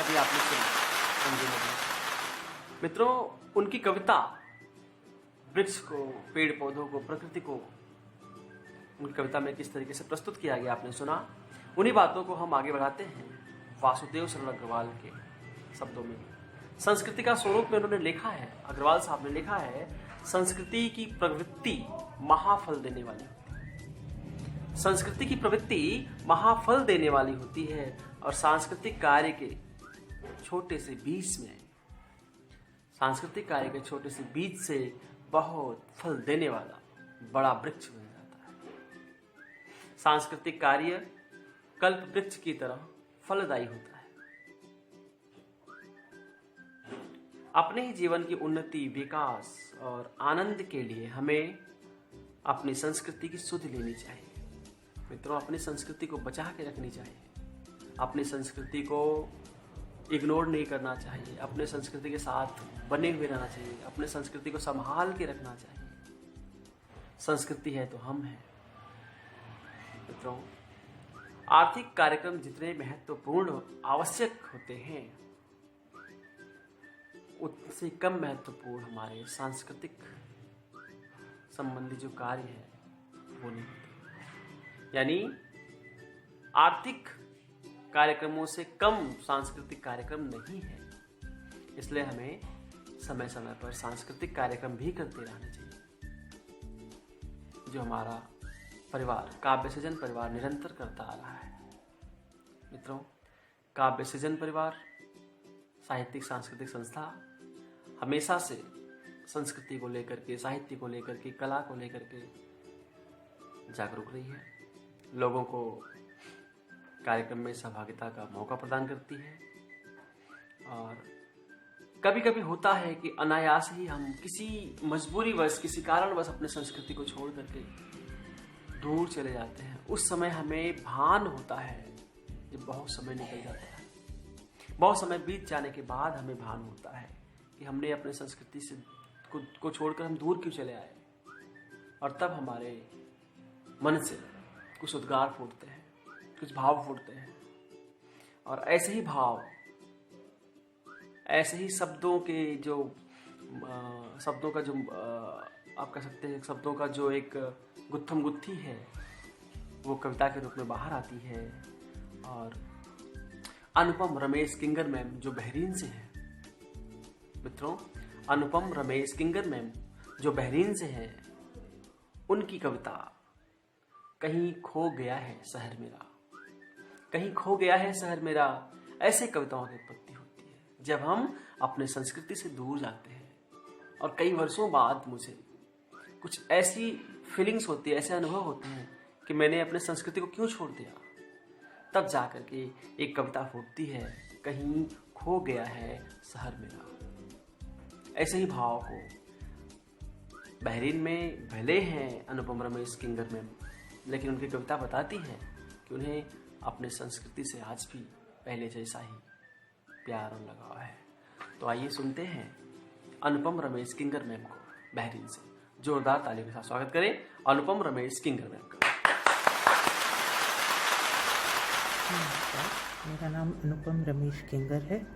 अभी आपने सुना संजय मधु। मित्रों, उनकी कविता वृक्ष को, पेड़ पौधों को, प्रकृति को उनकी कविता में किस तरीके से प्रस्तुत किया गया आपने सुना। उन्हीं बातों को हम आगे बढ़ाते हैं वासुदेव शरण अग्रवाल के शब्दों में। संस्कृति का स्वरूप में उन्होंने लिखा है, अग्रवाल साहब ने लिखा है, संस्कृति की प्रवृत्ति महाफल देने वाली होती है। संस्कृति की प्रवृत्ति महाफल देने वाली होती है और सांस्कृतिक कार्य के छोटे से बीज में, सांस्कृतिक कार्य के छोटे से बीज से बहुत फल देने वाला बड़ा वृक्ष बन जाता है। सांस्कृतिक कार्य कल्प वृक्ष की तरह फलदायी होता है। अपने ही जीवन की उन्नति, विकास और आनंद के लिए हमें अपनी संस्कृति की सुध लेनी चाहिए। मित्रों, अपनी संस्कृति को बचा के रखनी चाहिए। अपनी संस्कृति को इग्नोर नहीं करना चाहिए। अपने संस्कृति के साथ बने हुए रहना चाहिए। अपने संस्कृति को संभाल के रखना चाहिए। संस्कृति है तो हम हैं। मित्रों, आर्थिक कार्यक्रम जितने महत्वपूर्ण आवश्यक होते हैं, उतने कम महत्वपूर्ण हमारे सांस्कृतिक संबंधी जो कार्य है वो नहीं होते। यानी आर्थिक कार्यक्रमों से कम सांस्कृतिक कार्यक्रम नहीं है। इसलिए हमें समय समय पर सांस्कृतिक कार्यक्रम भी करते रहने चाहिए, जो हमारा परिवार, काव्य सृजन परिवार निरंतर करता आ रहा है। मित्रों, काव्य सृजन परिवार साहित्यिक सांस्कृतिक संस्था हमेशा से संस्कृति को लेकर के, साहित्य को लेकर के, कला को लेकर के जागरूक रही है। लोगों को कार्यक्रम में सहभागिता का मौका प्रदान करती है। और कभी कभी होता है कि अनायास ही हम किसी मजबूरीवश, किसी कारणवश अपने संस्कृति को छोड़ करके दूर चले जाते हैं। उस समय हमें भान होता है जब बहुत समय निकल जाता है। बहुत समय बीत जाने के बाद हमें भान होता है कि हमने अपने संस्कृति से को छोड़कर हम दूर क्यों चले आए। और तब हमारे मन से कुछ उद्गार फूटते हैं, कुछ भाव फूटते हैं। और ऐसे ही भाव, ऐसे ही शब्दों के जो शब्दों का जो आप कह सकते हैं, शब्दों का जो एक गुत्थम गुत्थी है, वो कविता के रूप में बाहर आती है। और अनुपम रमेश किंगर मैम जो बहरीन से हैं, मित्रों, अनुपम रमेश किंगर मैम जो बहरीन से हैं, उनकी कविता कहीं खो गया है शहर मेरा, कहीं खो गया है शहर मेरा, ऐसे कविताओं की उत्पत्ति होती है जब हम अपने संस्कृति से दूर जाते हैं। और कई वर्षों बाद मुझे कुछ ऐसी फीलिंग्स होती है, ऐसे अनुभव होते हैं कि मैंने अपने संस्कृति को क्यों छोड़ दिया। तब जाकर के एक कविता फूटती है, कहीं खो गया है शहर मेरा। ऐसे ही भाव को बहरीन में भले हैं अनुपम रमेश किंगर मैम, लेकिन उनकी कविता बताती है कि उन्हें अपने संस्कृति से आज भी पहले जैसा ही प्यार और लगाव है। तो आइए सुनते हैं अनुपम रमेश किंगर मैम को बहरीन से। जोरदार तालियों के साथ स्वागत करें अनुपम रमेश किंगर मैम का। मेरा नाम अनुपम रमेश किंगर है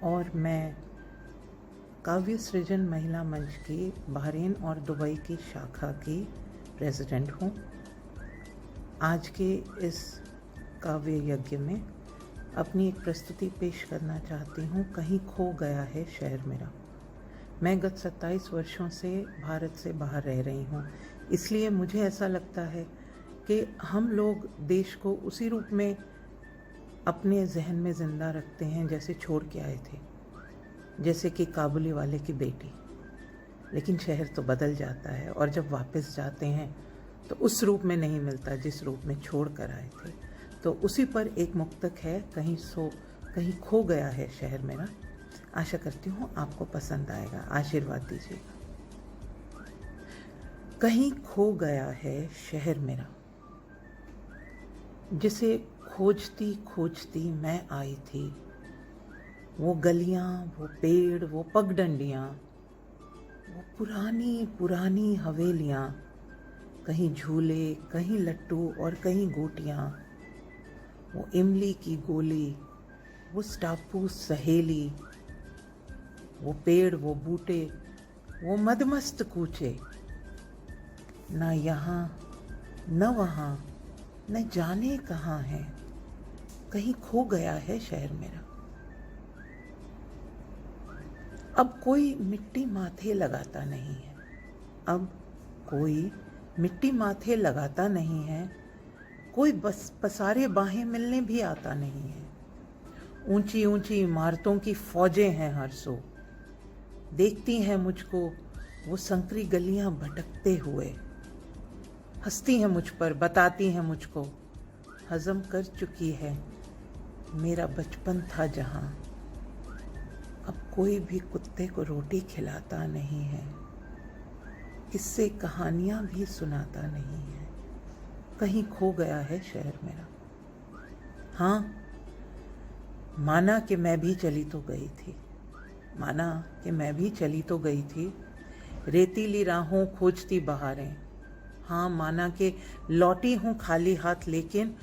और मैं काव्य सृजन महिला मंच की बहरीन और दुबई की शाखा की प्रेसिडेंट हूँ। आज के इस काव्य यज्ञ में अपनी एक प्रस्तुति पेश करना चाहती हूँ, कहीं खो गया है शहर मेरा। मैं गत 27 वर्षों से भारत से बाहर रह रही हूँ, इसलिए मुझे ऐसा लगता है कि हम लोग देश को उसी रूप में अपने जहन में ज़िंदा रखते हैं जैसे छोड़ के आए थे, जैसे कि काबुली वाले की बेटी। लेकिन शहर तो बदल जाता है और जब वापस जाते हैं तो उस रूप में नहीं मिलता जिस रूप में छोड़ कर आए थे। तो उसी पर एक मुक्तक है, कहीं खो गया है शहर मेरा। आशा करती हूँ आपको पसंद आएगा, आशीर्वाद दीजिएगा। कहीं खो गया है शहर मेरा, जिसे खोजती खोजती मैं आई थी। वो गलियां, वो पेड़, वो पगडंडियां, वो पुरानी पुरानी हवेलियां, कहीं झूले, कहीं लट्टू और कहीं गोटियां। वो इमली की गोली, वो टापू सहेली, वो पेड़, वो बूटे, वो मदमस्त कूचे, ना यहाँ न वहाँ, न जाने कहाँ है, कहीं खो गया है शहर मेरा। अब कोई मिट्टी माथे लगाता नहीं है, अब कोई मिट्टी माथे लगाता नहीं है, कोई बस पसारे बाहें मिलने भी आता नहीं है। ऊंची ऊंची इमारतों की फौजें हैं हर सो, देखती हैं मुझको वो संकरी गलियां भटकते हुए, हंसती हैं मुझ पर, बताती हैं मुझको हजम कर चुकी है मेरा बचपन था जहां। अब कोई भी कुत्ते को रोटी खिलाता नहीं है, किस्से कहानियां भी सुनाता नहीं है, कहीं खो गया है शहर मेरा। हाँ, माना कि मैं भी चली तो गई थी, माना कि मैं भी चली तो गई थी, रेतीली राहों खोजती बहारें। हाँ, माना कि लौटी हूँ खाली हाथ, लेकिन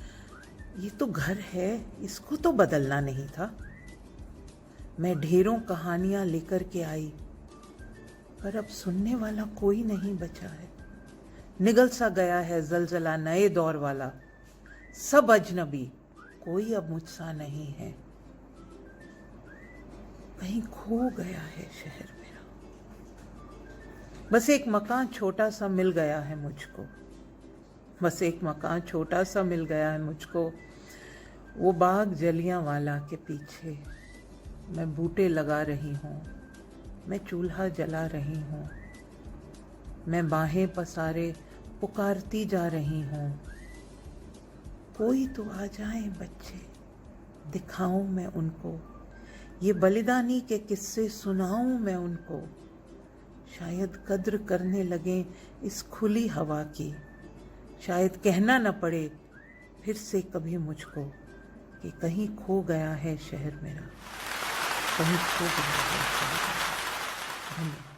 ये तो घर है, इसको तो बदलना नहीं था। मैं ढेरों कहानियां लेकर के आई, पर अब सुनने वाला कोई नहीं बचा है। निगल सा गया है जलजला नए दौर वाला, सब अजनबी, कोई अब मुझसा नहीं है, कहीं खो गया है शहर मेरा। बस एक मकान छोटा सा मिल गया है मुझको, बस एक मकान छोटा सा मिल गया है मुझको, वो बाग जलियांवाला के पीछे। मैं बूटे लगा रही हूँ, मैं चूल्हा जला रही हूँ, मैं बाहें पसारे पुकारती जा रही हूँ। कोई तो आ जाए बच्चे, दिखाऊं मैं उनको, ये बलिदानी के किस्से सुनाऊं मैं उनको। शायद कद्र करने लगे इस खुली हवा की, शायद कहना न पड़े फिर से कभी मुझको कि कहीं खो गया है शहर मेरा, कहीं खो गया है शहर मेरा। धन्यवाद।